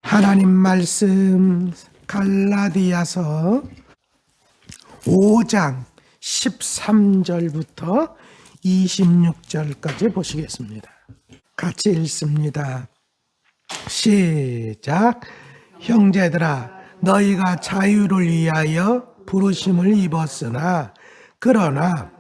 하나님 말씀 갈라디아서 5장 13절부터 26절까지 보시겠습니다. 같이 읽습니다. 시작. 형제들아, 너희가 자유를 위하여 부르심을 입었으나 그러나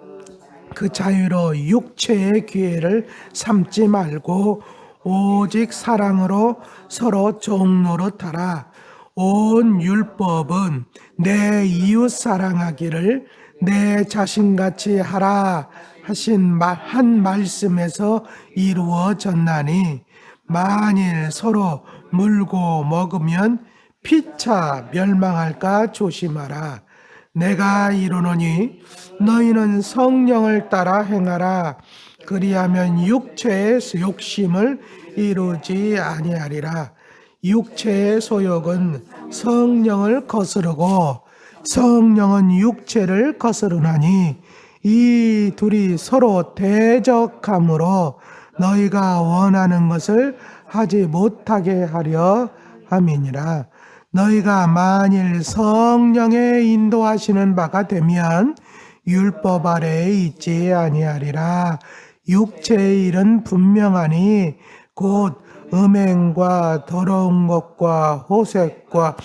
그 자유로 육체의 기회를 삼지 말고 오직 사랑으로 서로 종노릇하라. 온 율법은 내 이웃 사랑하기를 내 자신같이 하라 하신 한 말씀에서 이루어졌나니, 만일 서로 물고 먹으면 피차 멸망할까 조심하라. 내가 이르노니 너희는 성령을 따라 행하라. 그리하면 육체의 욕심을 이루지 아니하리라. 육체의 소욕은 성령을 거스르고 성령은 육체를 거스르나니, 이 둘이 서로 대적함으로 너희가 원하는 것을 하지 못하게 하려 함이니라. 너희가 만일 성령의 인도하시는 바가 되면 율법 아래에 있지 아니하리라. 육체의 일은 분명하니 곧 음행과 더러운 것과 호색과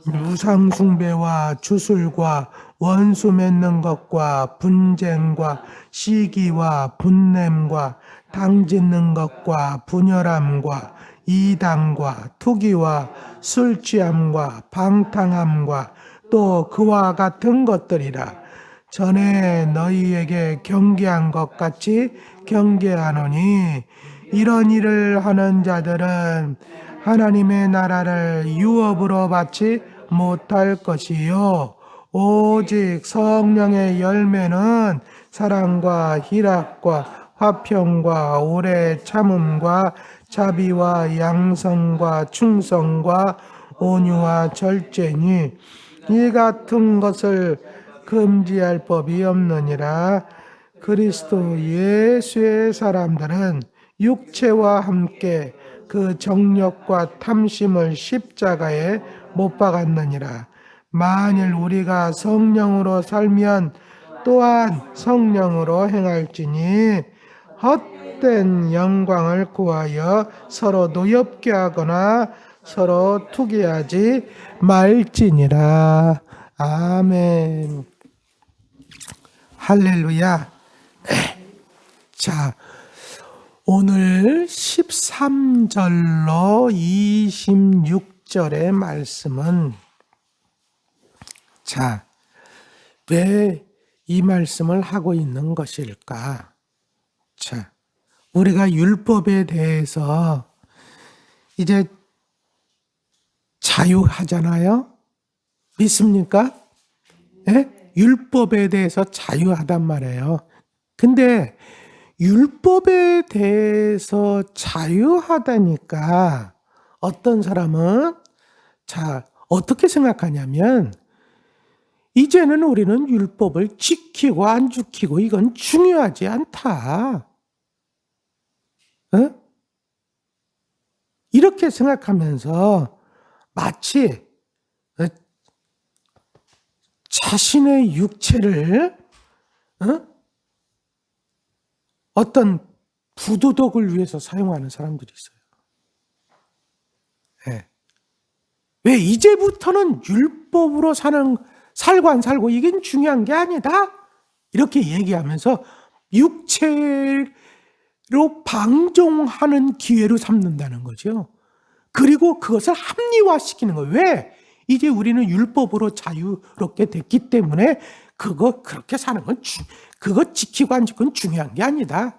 우상숭배와 주술과 원수 맺는 것과 분쟁과 시기와 분냄과 당짓는 것과 분열함과 이단과 투기와 술 취함과 방탕함과 또 그와 같은 것들이라. 전에 너희에게 경계한 것 같이 경계하노니, 이런 일을 하는 자들은 하나님의 나라를 유업으로 받지 못할 것이요, 오직 성령의 열매는 사랑과 희락과 화평과 오래 참음과 자비와 양성과 충성과 온유와 절제니, 이 같은 것을 금지할 법이 없느니라. 그리스도 예수의 사람들은 육체와 함께 그 정욕과 탐심을 십자가에 못 박았느니라. 만일 우리가 성령으로 살면 또한 성령으로 행할지니, 헛된 영광을 구하여 서로 노엽게 하거나 서로 투기하지 말지니라. 아멘. 할렐루야. 자, 오늘 13절로 26절의 말씀은, 자, 왜 이 말씀을 하고 있는 것일까? 자, 우리가 율법에 대해서 이제 자유하잖아요? 믿습니까? 예? 율법에 대해서 자유하단 말이에요. 근데 율법에 대해서 자유하다니까 어떤 사람은 자, 어떻게 생각하냐면, 이제는 우리는 율법을 지키고 안 지키고 이건 중요하지 않다. 어? 이렇게 생각하면서 마치 자신의 육체를 어떤 부도덕을 위해서 사용하는 사람들이 있어요. 네. 왜 이제부터는 율법으로 살고 안 살고 이게 중요한 게 아니다, 이렇게 얘기하면서 육체로 방종하는 기회로 삼는다는 거죠. 그리고 그것을 합리화시키는 거예요. 왜? 이제 우리는 율법으로 자유롭게 됐기 때문에 그렇게 사는 건 그거 지키고 안 지키고 중요한 게 아니다.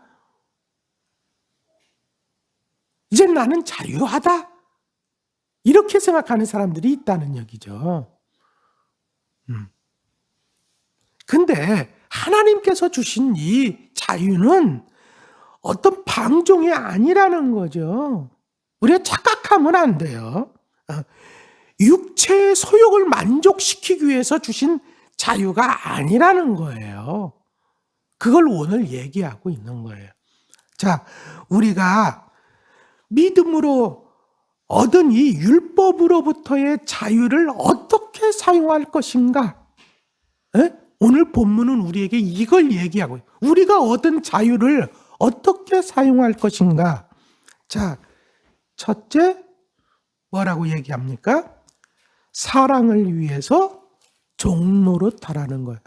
이제 나는 자유하다, 이렇게 생각하는 사람들이 있다는 얘기죠. 근데 하나님께서 주신 이 자유는 어떤 방종이 아니라는 거죠. 우리가 착각하면 안 돼요. 육체의 소욕을 만족시키기 위해서 주신 자유가 아니라는 거예요. 그걸 오늘 얘기하고 있는 거예요. 자, 우리가 믿음으로 얻은 이 율법으로부터의 자유를 어떻게 사용할 것인가? 에? 오늘 본문은 우리에게 이걸 얘기하고 있어요. 우리가 얻은 자유를 어떻게 사용할 것인가? 자, 첫째 뭐라고 얘기합니까? 사랑을 위해서 종노릇하라는 거예요.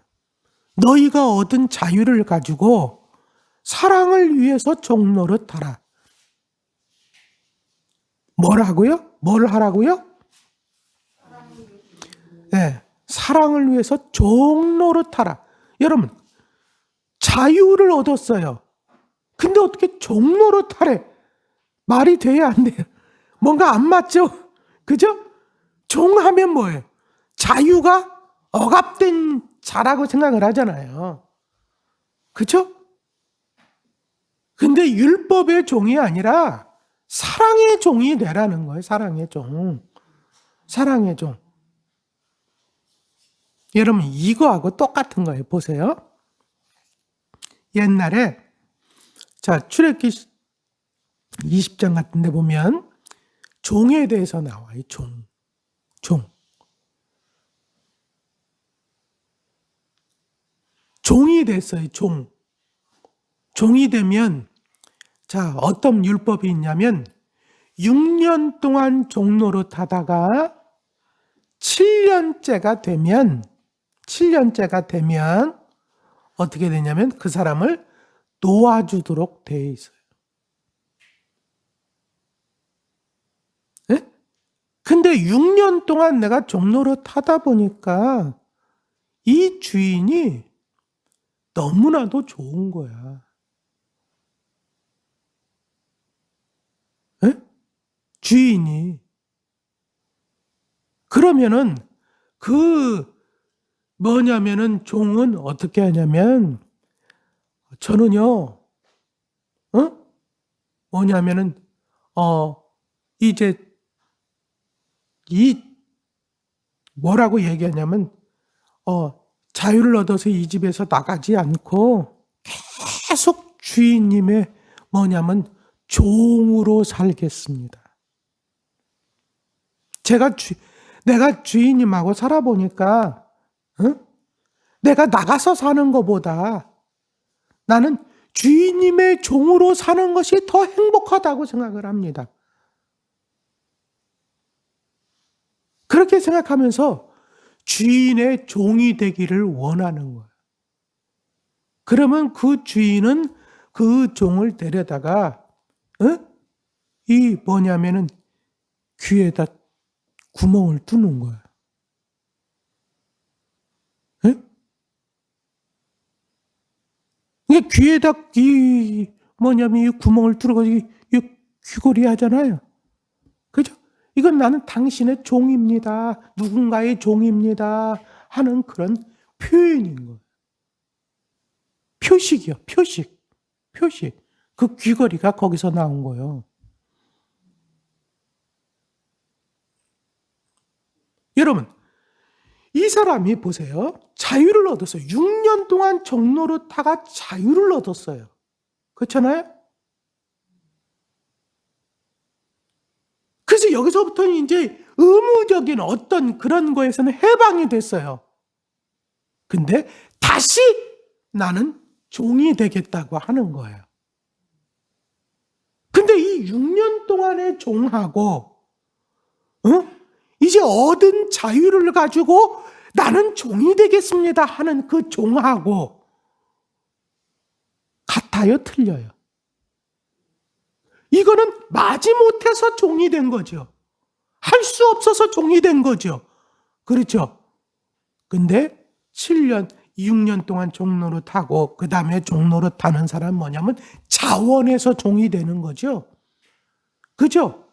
너희가 얻은 자유를 가지고 사랑을 위해서 종노릇하라. 뭐라고요? 뭘 하라고요? 네, 사랑을 위해서 종노릇하라. 여러분, 자유를 얻었어요. 근데 어떻게 종노릇하래? 말이 돼야 안 돼요? 뭔가 안 맞죠? 그죠? 종하면 뭐예요? 자유가 억압된 자라고 생각을 하잖아요. 그죠? 근데 율법의 종이 아니라 사랑의 종이 되라는 거예요. 사랑의 종. 사랑의 종. 여러분, 이거하고 똑같은 거예요. 보세요. 옛날에, 자, 출애굽기 20장 같은 데 보면 종에 대해서 나와요. 종. 종이 됐어요. 종이 되면, 자, 어떤 율법이 있냐면 6년 동안 종노릇 하다가 7년째가 되면 어떻게 되냐면 그 사람을 놓아주도록 되어 있어요. 네? 근데 6년 동안 내가 종노릇 하다 보니까 이 주인이 너무나도 좋은 거야. 네? 주인이. 그러면은 뭐냐면은 종은 어떻게 하냐면 저는요, 뭐냐면은 이제 뭐라고 얘기하냐면 자유를 얻어서 이 집에서 나가지 않고 계속 주인님의 뭐냐면 종으로 살겠습니다. 내가 주인님하고 살아보니까 내가 나가서 사는 것보다 나는 주인님의 종으로 사는 것이 더 행복하다고 생각을 합니다. 그렇게 생각하면서 주인의 종이 되기를 원하는 거예요. 그러면 그 주인은 그 종을 데려다가 이 뭐냐면은 귀에다 구멍을 뚫는 거예요. 이게 귀에다 이 구멍을 뚫어가지고 귀걸이 하잖아요. 그죠? 이건 나는 당신의 종입니다. 누군가의 종입니다. 하는 그런 표현인 거예요. 표식이요. 표식. 그 귀걸이가 거기서 나온 거예요. 여러분, 이 사람이 보세요. 자유를 얻었어요. 6년 동안 종노릇하가 자유를 얻었어요. 그렇잖아요? 그래서 여기서부터는 이제 의무적인 어떤 그런 거에서는 해방이 됐어요. 근데 다시 나는 종이 되겠다고 하는 거예요. 근데 이 6년 동안의 종하고 이제 얻은 자유를 가지고 나는 종이 되겠습니다 하는 그 종하고 같아요? 틀려요? 이거는 마지못해서 종이 된 거죠. 할 수 없어서 종이 된 거죠. 그렇죠? 근데 6년 동안 종노릇하고 그 다음에 종노릇하는 사람은 뭐냐면 자원에서 종이 되는 거죠. 그죠?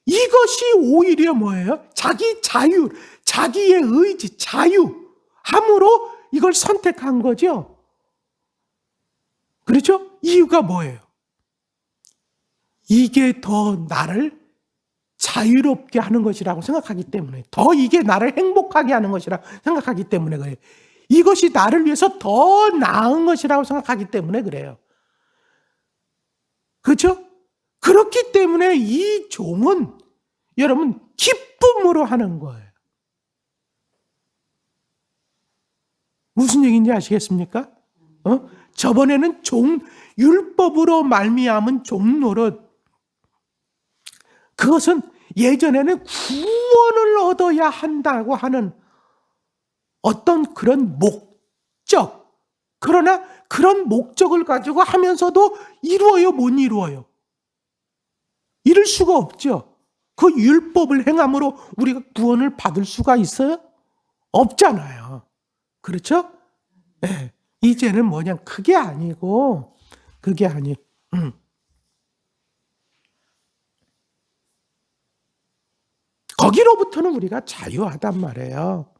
이것이 오히려 뭐예요? 자기 자유, 자기의 의지, 자유함으로 이걸 선택한 거죠. 그렇죠? 이유가 뭐예요? 이게 더 나를 자유롭게 하는 것이라고 생각하기 때문에, 더 이게 나를 행복하게 하는 것이라고 생각하기 때문에 그래요. 이것이 나를 위해서 더 나은 것이라고 생각하기 때문에 그래요. 그렇죠? 그렇기 때문에 이 종은 여러분 기쁨으로 하는 거예요. 무슨 얘기인지 아시겠습니까? 저번에는 율법으로 말미암은 종노릇, 그것은 예전에는 구원을 얻어야 한다고 하는 어떤 그런 목적, 그러나 그런 목적을 가지고 하면서도 이루어요, 못 이루어요? 이룰 수가 없죠. 그 율법을 행함으로 우리가 구원을 받을 수가 있어요? 없잖아요. 그렇죠? 네. 이제는 뭐냐, 그게 아니고, 거기로부터는 우리가 자유하단 말이에요.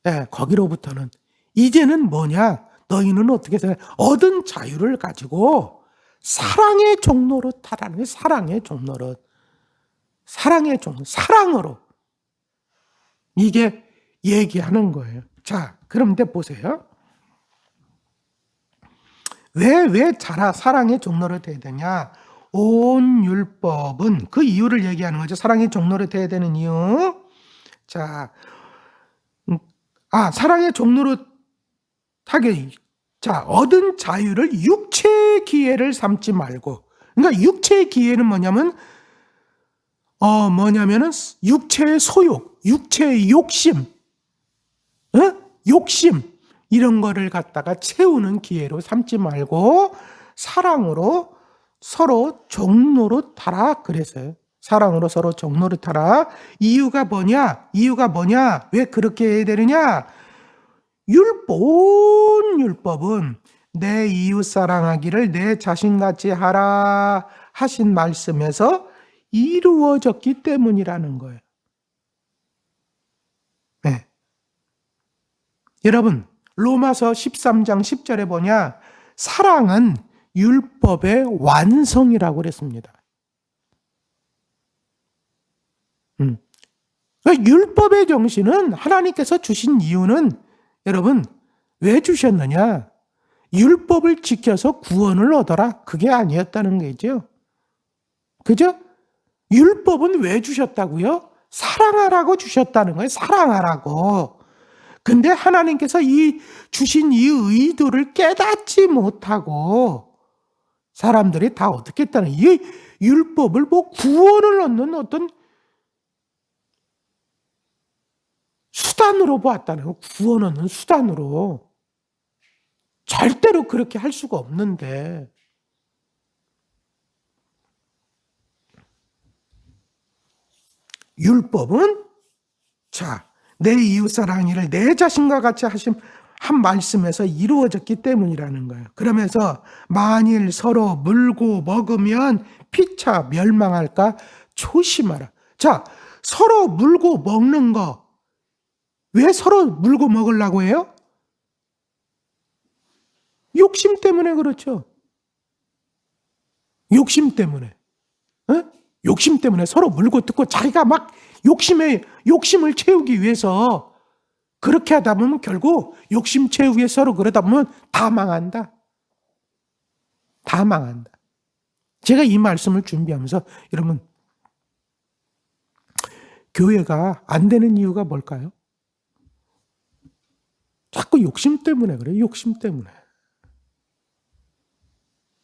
네, 거기로부터는. 이제는 뭐냐, 너희는 어떻게 생각해? 얻은 자유를 가지고 사랑의 종노릇 하라는 게, 사랑의 종노릇. 사랑으로. 이게 얘기하는 거예요. 자, 그런데 보세요. 왜 사랑의 종노릇 해야 되냐? 온 율법은 그 이유를 얘기하는 거죠. 사랑의 종노릇 해야 되는 이유. 자, 사랑의 종노릇 하게. 자, 얻은 자유를 육체의 기회를 삼지 말고. 그러니까 육체의 기회는 뭐냐면은 육체의 소욕, 육체의 욕심, 욕심 이런 거를 갖다가 채우는 기회로 삼지 말고 사랑으로 서로 종노릇하라 그랬어요. 사랑으로 서로 종노릇하라. 이유가 뭐냐? 왜 그렇게 해야 되느냐? 온 율법은 내 이웃 사랑하기를 내 자신같이 하라 하신 말씀에서 이루어졌기 때문이라는 거예요. 네. 여러분, 로마서 13장 10절에 보냐, 사랑은 율법의 완성이라고 그랬습니다. 그러니까 율법의 정신은 하나님께서 주신 이유는, 여러분, 왜 주셨느냐? 율법을 지켜서 구원을 얻어라, 그게 아니었다는 거죠. 그죠? 율법은 왜 주셨다고요? 사랑하라고 주셨다는 거예요. 사랑하라고. 근데 하나님께서 주신 이 의도를 깨닫지 못하고 사람들이 다 어떻게 했다는, 이 율법을 구원을 얻는 어떤 수단으로 보았다는 거예요. 구원 얻는 수단으로. 절대로 그렇게 할 수가 없는데. 율법은 내 이웃 사랑이를 내 자신과 같이 한 말씀에서 이루어졌기 때문이라는 거예요. 그러면서 만일 서로 물고 먹으면 피차 멸망할까 조심하라. 자, 서로 물고 먹는 거, 왜 서로 물고 먹으려고 해요? 욕심 때문에 그렇죠. 욕심 때문에. 욕심 때문에 서로 물고 뜯고 자기가 막 욕심을 채우기 위해서 그렇게 하다 보면 결국 욕심 채우기 위해서 서로 그러다 보면 다 망한다. 다 망한다. 제가 이 말씀을 준비하면서 여러분, 교회가 안 되는 이유가 뭘까요? 자꾸 욕심 때문에 그래요. 욕심 때문에.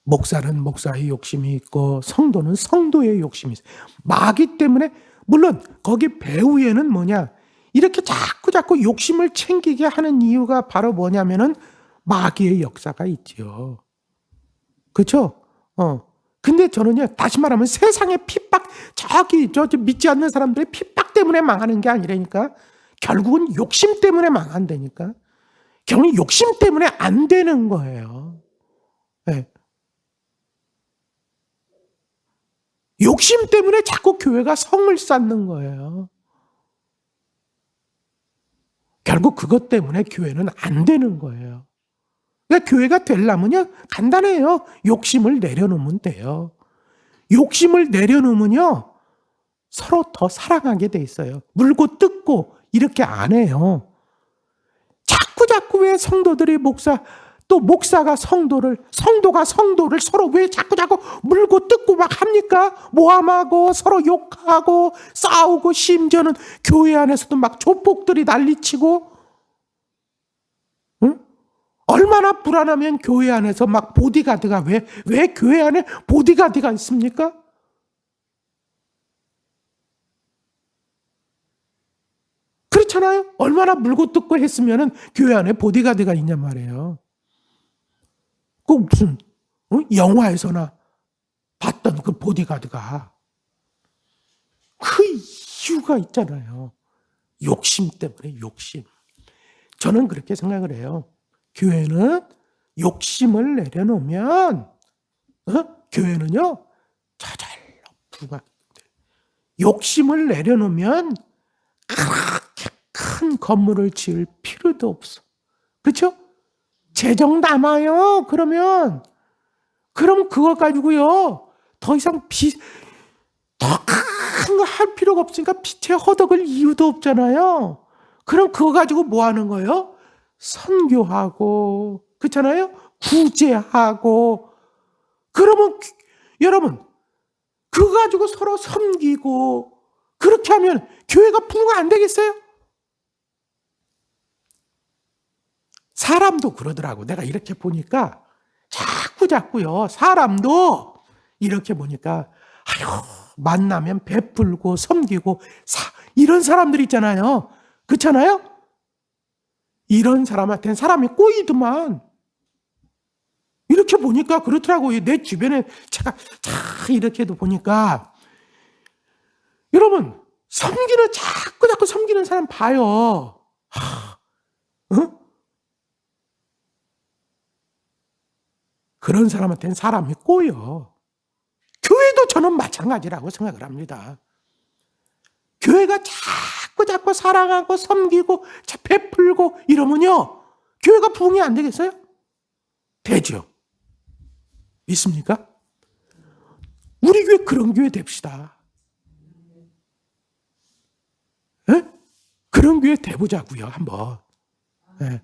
목사는 목사의 욕심이 있고 성도는 성도의 욕심이 있어요. 마귀 때문에, 물론 거기 배후에는 뭐냐, 이렇게 자꾸 욕심을 챙기게 하는 이유가 바로 뭐냐면은 마귀의 역사가 있죠. 그렇죠? 근데 저는요, 다시 말하면 세상의 핍박, 저 믿지 않는 사람들의 핍박 때문에 망하는 게 아니라니까. 결국은 욕심 때문에 망한다니까. 결국 욕심 때문에 안 되는 거예요. 네. 욕심 때문에 자꾸 교회가 성을 쌓는 거예요. 결국 그것 때문에 교회는 안 되는 거예요. 그러니까 교회가 되려면요, 간단해요. 욕심을 내려놓으면 돼요. 욕심을 내려놓으면요, 서로 더 사랑하게 돼 있어요. 물고 뜯고 이렇게 안 해요. 자꾸 왜 성도들이 목사 또 목사가 성도가 성도를 서로 왜 자꾸 물고 뜯고 막 합니까? 모함하고 서로 욕하고 싸우고 심지어는 교회 안에서도 막 조폭들이 난리치고, 응? 얼마나 불안하면 교회 안에서 막 보디가드가 왜 교회 안에 보디가드가 있습니까? 그렇잖아요. 얼마나 물고 뜯고 했으면은 교회 안에 보디가드가 있냔 말이에요. 꼭 무슨 영화에서나 봤던 그 보디가드가 그 이유가 있잖아요. 욕심 때문에, 욕심. 저는 그렇게 생각을 해요. 교회는 욕심을 내려놓으면 교회는요 저절로 부흥하게 돼요. 욕심을 내려놓으면 그렇게 큰 건물을 지을 필요도 없어. 그렇죠? 재정 남아요. 그럼 그거 가지고요 더 이상 더 큰 거 할 필요가 없으니까 빛에 허덕을 이유도 없잖아요. 그럼 그거 가지고 뭐 하는 거예요? 선교하고, 그렇잖아요? 구제하고. 그러면 여러분 그거 가지고 서로 섬기고 그렇게 하면 교회가 부흥 안 되겠어요? 사람도 그러더라고. 내가 이렇게 보니까 자꾸요. 사람도 이렇게 보니까 만나면 베풀고 섬기고 이런 사람들 있잖아요. 그렇잖아요? 이런 사람한테는 사람이 꼬이더만. 이렇게 보니까 그렇더라고요. 내 주변에 제가 이렇게도 보니까 여러분 자꾸 섬기는 사람 봐요. 그런 사람한테는 사람이 꼬여. 교회도 저는 마찬가지라고 생각을 합니다. 교회가 자꾸 사랑하고 섬기고 베풀고 이러면요 교회가 부흥이 안 되겠어요? 되죠. 믿습니까? 우리 교회 그런 교회 됩시다. 에? 그런 교회 돼보자고요 한번. 에.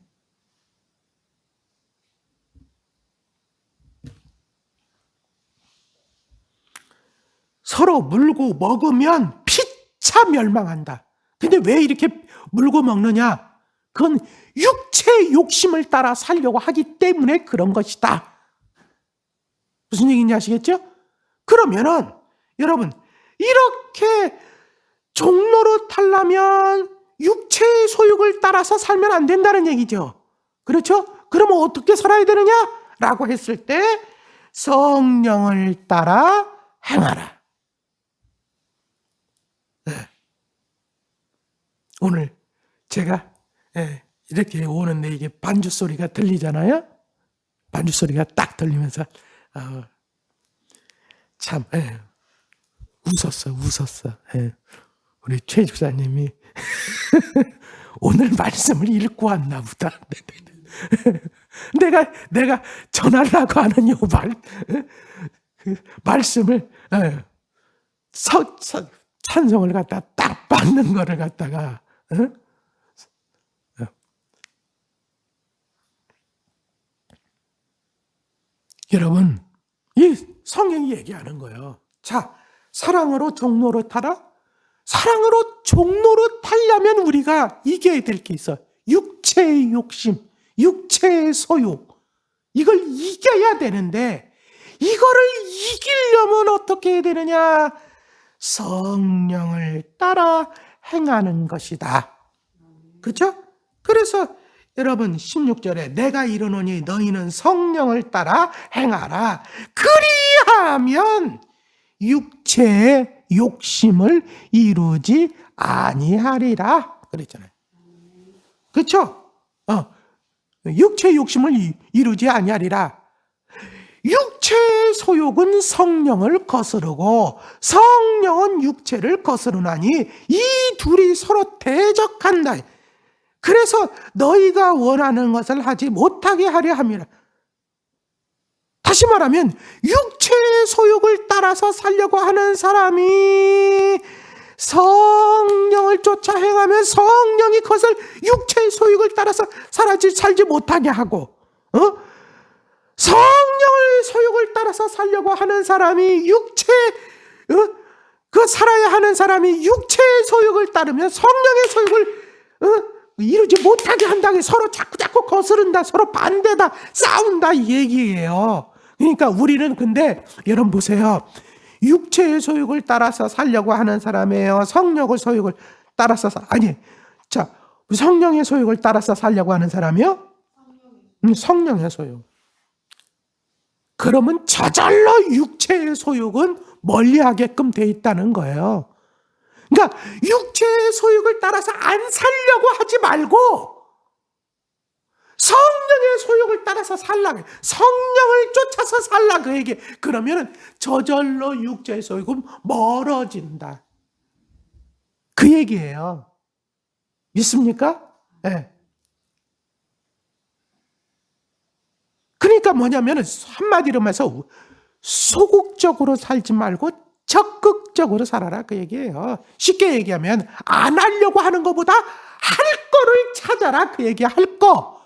서로 물고 먹으면 피차 멸망한다. 근데 왜 이렇게 물고 먹느냐? 그건 육체의 욕심을 따라 살려고 하기 때문에 그런 것이다. 무슨 얘기인지 아시겠죠? 그러면은 여러분 이렇게 종로로 타려면 육체의 소욕을 따라서 살면 안 된다는 얘기죠. 그렇죠? 그러면 어떻게 살아야 되느냐? 라고 했을 때 성령을 따라 행하라. 네. 오늘 제가 이렇게 오는데 이게 반주 소리가 들리잖아요. 반주 소리가 딱 들리면서 참 웃었어. 우리 최 집사님이 오늘 말씀을 읽고 왔나 보다. 내가 전하려고 하는 요 말씀을 찬송을 갖다 딱 받는 거를 갖다가 여러분 이 성경이 얘기하는 거예요. 자, 사랑으로 종로로 타라. 사랑으로 종로로 타려면 우리가 이겨야 될 게 있어. 육체의 욕심, 육체의 소욕. 이걸 이겨야 되는데 이거를 이기려면 어떻게 해야 되느냐? 성령을 따라 행하는 것이다. 그렇죠? 그래서 여러분 16절에 내가 이르노니 너희는 성령을 따라 행하라. 그리하면 육체의 욕심을 이루지 아니하리라. 그랬잖아요. 그렇죠? 육체의 욕심을 이루지 아니하리라. 육체의 소욕은 성령을 거스르고 성령은 육체를 거스르나니 이 둘이 서로 대적한다. 그래서 너희가 원하는 것을 하지 못하게 하려 함이라. 다시 말하면 육체의 소욕을 따라서 살려고 하는 사람이 성령을 쫓아 행하면 성령이 그것을 육체의 소욕을 따라서 살지 못하게 하고 성령의 소욕을 따라서 살려고 하는 사람이 그 살아야 하는 사람이 육체의 소욕을 따르면 성령의 소욕을 이루지 못하게 한다고 서로 자꾸 거스른다, 서로 반대다, 싸운다 이 얘기예요. 그러니까 우리는 근데 여러분 보세요. 육체의 소욕을 따라서 살려고 하는 사람이에요. 성령의 소욕을 따라서 성령의 소욕을 따라서 살려고 하는 사람이요? 성령의 소욕. 그러면 저절로 육체의 소욕은 멀리하게끔 돼 있다는 거예요. 그러니까 육체의 소욕을 따라서 안 살려고 하지 말고 성령의 소욕을 따라서 살라. 성령을 쫓아서 살라 그 얘기. 그러면 저절로 육체의 소욕은 멀어진다. 그 얘기예요. 믿습니까? 네. 그러니까 뭐냐면 한마디로 말해서 소극적으로 살지 말고 적극적으로 살아라 그 얘기예요. 쉽게 얘기하면 안 하려고 하는 것보다 할 거를 찾아라 그 얘기야. 할 거.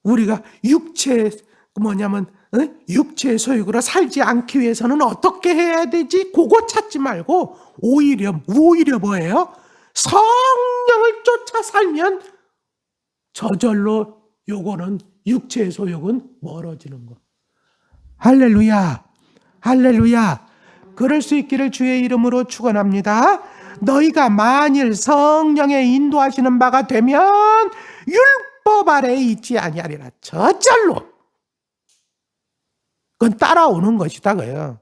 우리가 육체의 소욕으로 살지 않기 위해서는 어떻게 해야 되지? 그거 찾지 말고 오히려 뭐예요? 성령을 쫓아 살면 저절로 요거는 육체의 소욕은 멀어지는 거. 할렐루야. 그럴 수 있기를 주의 이름으로 축원합니다. 너희가 만일 성령의 인도하시는 바가 되면 율법 아래에 있지 아니하리라. 저절로. 그건 따라오는 것이다 그래요.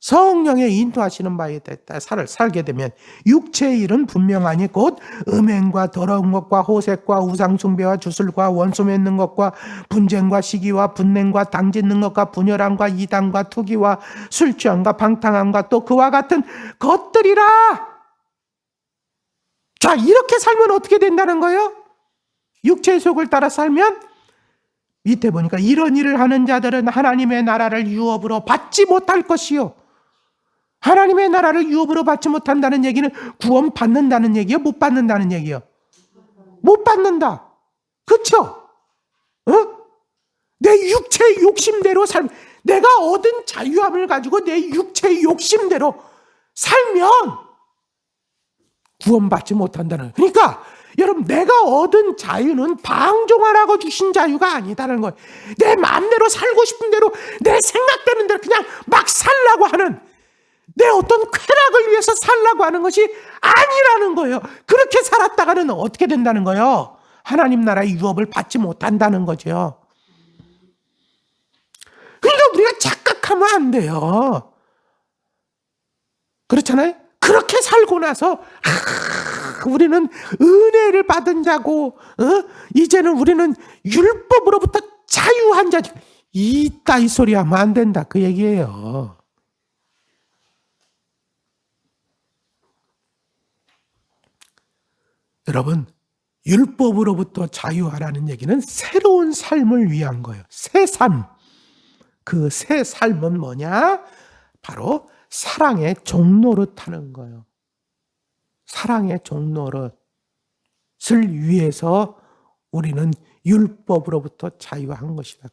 성령의 인도하시는 바에 살게 되면 육체의 일은 분명하니 곧 음행과 더러운 것과 호색과 우상숭배와 주술과 원수 맺는 것과 분쟁과 시기와 분냉과 당짓는 것과 분열함과 이단과 투기와 술취함과 방탕함과 또 그와 같은 것들이라. 자, 이렇게 살면 어떻게 된다는 거예요? 육체의 속을 따라 살면 밑에 보니까 이런 일을 하는 자들은 하나님의 나라를 유업으로 받지 못할 것이요. 하나님의 나라를 유업으로 받지 못한다는 얘기는 구원 받는다는 얘기요? 못 받는다는 얘기요? 못 받는다. 그렇죠? 내 육체의 욕심대로 내가 얻은 자유함을 가지고 내 육체의 욕심대로 살면 구원받지 못한다는. 그러니까 여러분, 내가 얻은 자유는 방종하라고 주신 자유가 아니다라는 거예요. 내 마음대로 살고 싶은 대로 내 생각되는 대로 그냥 막 살라고 하는, 내 어떤 쾌락을 위해서 살라고 하는 것이 아니라는 거예요. 그렇게 살았다가는 어떻게 된다는 거예요? 하나님 나라의 유업을 받지 못한다는 거죠. 그러니까 우리가 착각하면 안 돼요. 그렇잖아요? 그렇게 살고 나서 우리는 은혜를 받은 자고 이제는 우리는 율법으로부터 자유한 자지. 이따위 소리 하면 안 된다 그 얘기예요. 여러분, 율법으로부터 자유하라는 얘기는 새로운 삶을 위한 거예요. 새 삶. 그 새 삶은 뭐냐? 바로 사랑의 종노릇 하는 거예요. 사랑의 종노릇을 위해서 우리는 율법으로부터 자유한 것이다.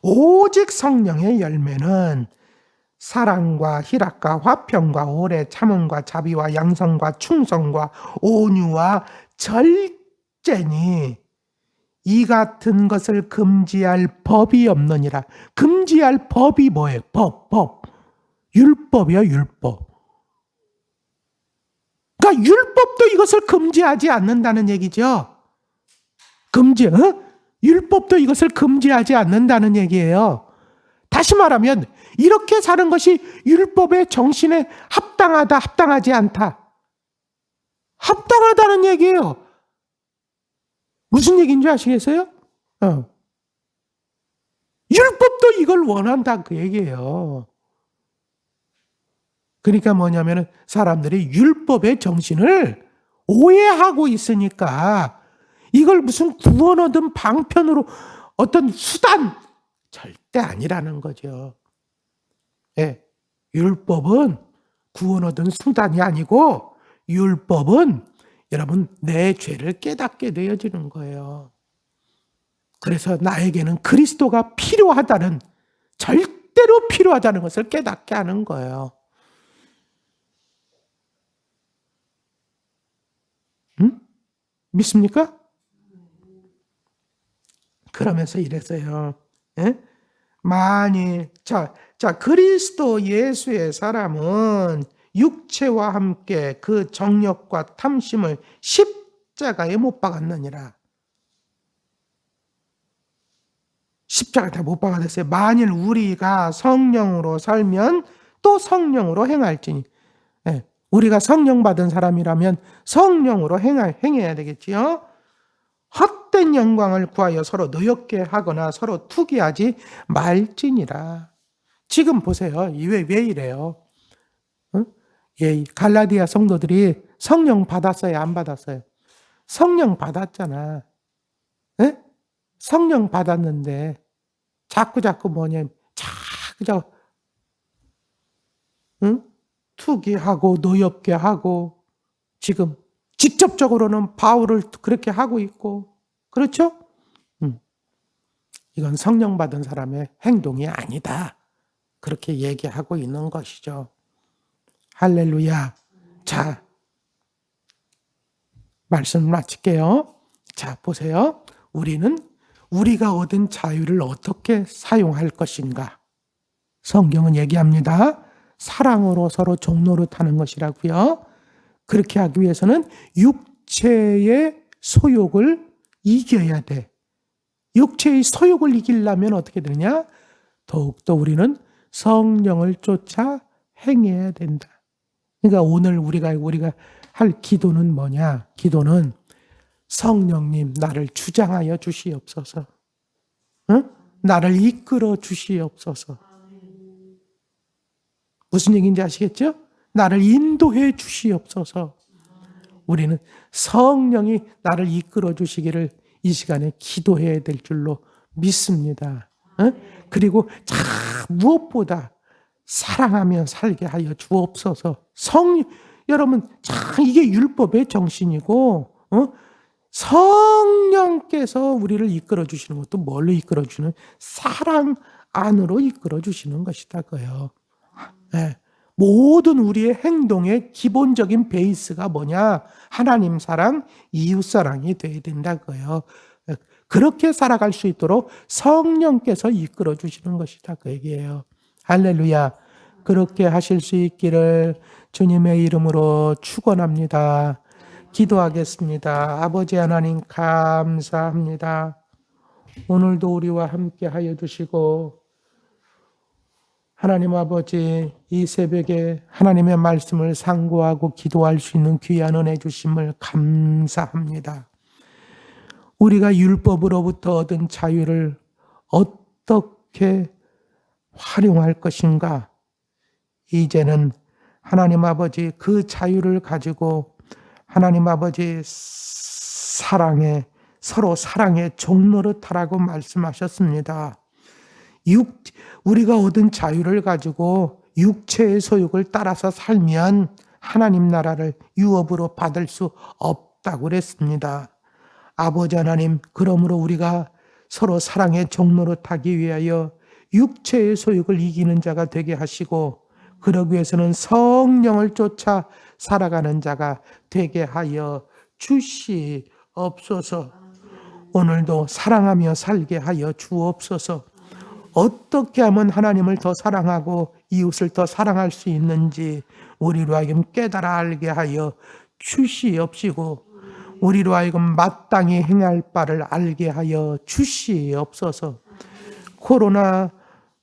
오직 성령의 열매는 사랑과 희락과 화평과 오래 참음과 자비와 양성과 충성과 온유와 절제니 이 같은 것을 금지할 법이 없느니라. 금지할 법이 뭐예요? 법. 율법이요, 율법. 그러니까 율법도 이것을 금지하지 않는다는 얘기죠. 율법도 이것을 금지하지 않는다는 얘기예요. 다시 말하면 이렇게 사는 것이 율법의 정신에 합당하다, 합당하지 않다. 합당하다는 얘기예요. 무슨 얘기인지 아시겠어요? 율법도 이걸 원한다 그 얘기예요. 그러니까 뭐냐면 사람들이 율법의 정신을 오해하고 있으니까 이걸 무슨 구원 얻은 방편으로 어떤 수단 절대 아니라는 거죠. 예, 율법은 구원 얻은 수단이 아니고 율법은 여러분, 내 죄를 깨닫게 되어지는 거예요. 그래서 나에게는 그리스도가 필요하다는, 절대로 필요하다는 것을 깨닫게 하는 거예요. 응? 믿습니까? 그러면서 이랬어요. 예? 만일 그리스도 예수의 사람은 육체와 함께 그 정욕과 탐심을 십자가에 못 박았느니라. 십자가에 다 못 박아댔어요. 만일 우리가 성령으로 살면 또 성령으로 행할지니. 예, 우리가 성령 받은 사람이라면 성령으로 행해야 되겠지요. 헛된 영광을 구하여 서로 노엽게 하거나 서로 투기하지 말지니라. 지금 보세요. 왜 이래요? 예, 갈라디아 성도들이 성령 받았어요? 안 받았어요? 성령 받았잖아. 예? 성령 받았는데 자꾸 투기하고 노엽게 하고, 지금 직접적으로는 바울을 그렇게 하고 있고, 그렇죠? 이건 성령 받은 사람의 행동이 아니다. 그렇게 얘기하고 있는 것이죠. 할렐루야. 자, 말씀 마칠게요. 자, 보세요. 우리가 얻은 자유를 어떻게 사용할 것인가? 성경은 얘기합니다. 사랑으로 서로 종노릇하는 것이라고요. 그렇게 하기 위해서는 육체의 소욕을 이겨야 돼. 육체의 소욕을 이기려면 어떻게 되냐? 더욱더 우리는 성령을 쫓아 행해야 된다. 그러니까 오늘 우리가 할 기도는 뭐냐? 기도는 성령님 나를 주장하여 주시옵소서. 응? 나를 이끌어 주시옵소서. 무슨 얘기인지 아시겠죠? 나를 인도해 주시옵소서. 우리는 성령이 나를 이끌어 주시기를 이 시간에 기도해야 될 줄로 믿습니다. 그리고 무엇보다 사랑하며 살게 하여 주옵소서. 여러분, 이게 율법의 정신이고, 성령께서 우리를 이끌어 주시는 것도 뭘로 이끌어 주는? 사랑 안으로 이끌어 주시는 것이다고요. 네. 모든 우리의 행동의 기본적인 베이스가 뭐냐? 하나님 사랑, 이웃 사랑이 되어야 된다고요. 그렇게 살아갈 수 있도록 성령께서 이끌어 주시는 것이다 그 얘기예요. 할렐루야. 그렇게 하실 수 있기를 주님의 이름으로 축원합니다. 기도하겠습니다. 아버지 하나님 감사합니다. 오늘도 우리와 함께 하여 주시고, 하나님 아버지, 이 새벽에 하나님의 말씀을 상고하고 기도할 수 있는 귀한 은혜 주심을 감사합니다. 우리가 율법으로부터 얻은 자유를 어떻게 활용할 것인가? 이제는 하나님 아버지 그 자유를 가지고 하나님 아버지 서로 사랑의 종노릇하라고 말씀하셨습니다. 우리가 얻은 자유를 가지고 육체의 소욕을 따라서 살면 하나님 나라를 유업으로 받을 수 없다고 그랬습니다. 아버지 하나님, 그러므로 우리가 서로 사랑의 종노릇하기 위하여 육체의 소욕을 이기는 자가 되게 하시고, 그러기 위해서는 성령을 쫓아 살아가는 자가 되게 하여 주시옵소서. 오늘도 사랑하며 살게 하여 주옵소서. 어떻게 하면 하나님을 더 사랑하고 이웃을 더 사랑할 수 있는지 우리로 하여금 깨달아 알게 하여 주시옵시고, 우리로 하여금 마땅히 행할 바를 알게 하여 주시옵소서. 코로나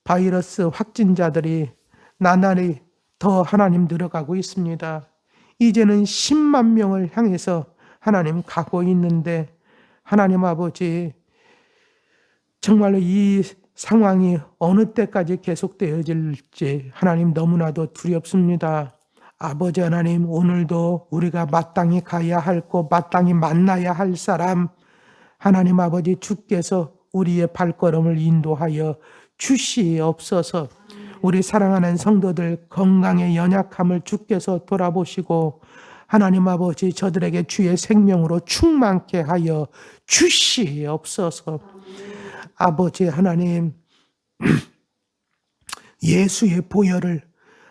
바이러스 확진자들이 나날이 더 하나님 늘어가고 있습니다. 이제는 10만 명을 향해서 하나님 가고 있는데, 하나님 아버지, 정말로 이 상황이 어느 때까지 계속되어질지 하나님 너무나도 두렵습니다. 아버지 하나님, 오늘도 우리가 마땅히 가야 할 곳, 마땅히 만나야 할 사람, 하나님 아버지 주께서 우리의 발걸음을 인도하여 주시옵소서. 우리 사랑하는 성도들 건강의 연약함을 주께서 돌아보시고, 하나님 아버지 저들에게 주의 생명으로 충만케 하여 주시옵소서. 아버지 하나님, 예수의 보혈을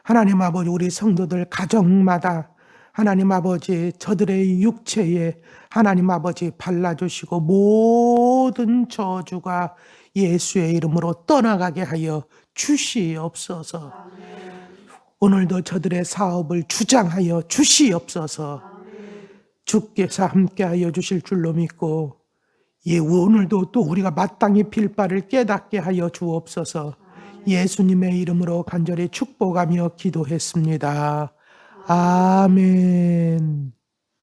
하나님 아버지 우리 성도들 가정마다 하나님 아버지 저들의 육체에 하나님 아버지 발라주시고 모든 저주가 예수의 이름으로 떠나가게 하여 주시옵소서. 오늘도 저들의 사업을 주장하여 주시옵소서. 주께서 함께하여 주실 줄로 믿고 오늘도 또 우리가 마땅히 빌 바를 깨닫게 하여 주옵소서. 예수님의 이름으로 간절히 축복하며 기도했습니다. 아멘.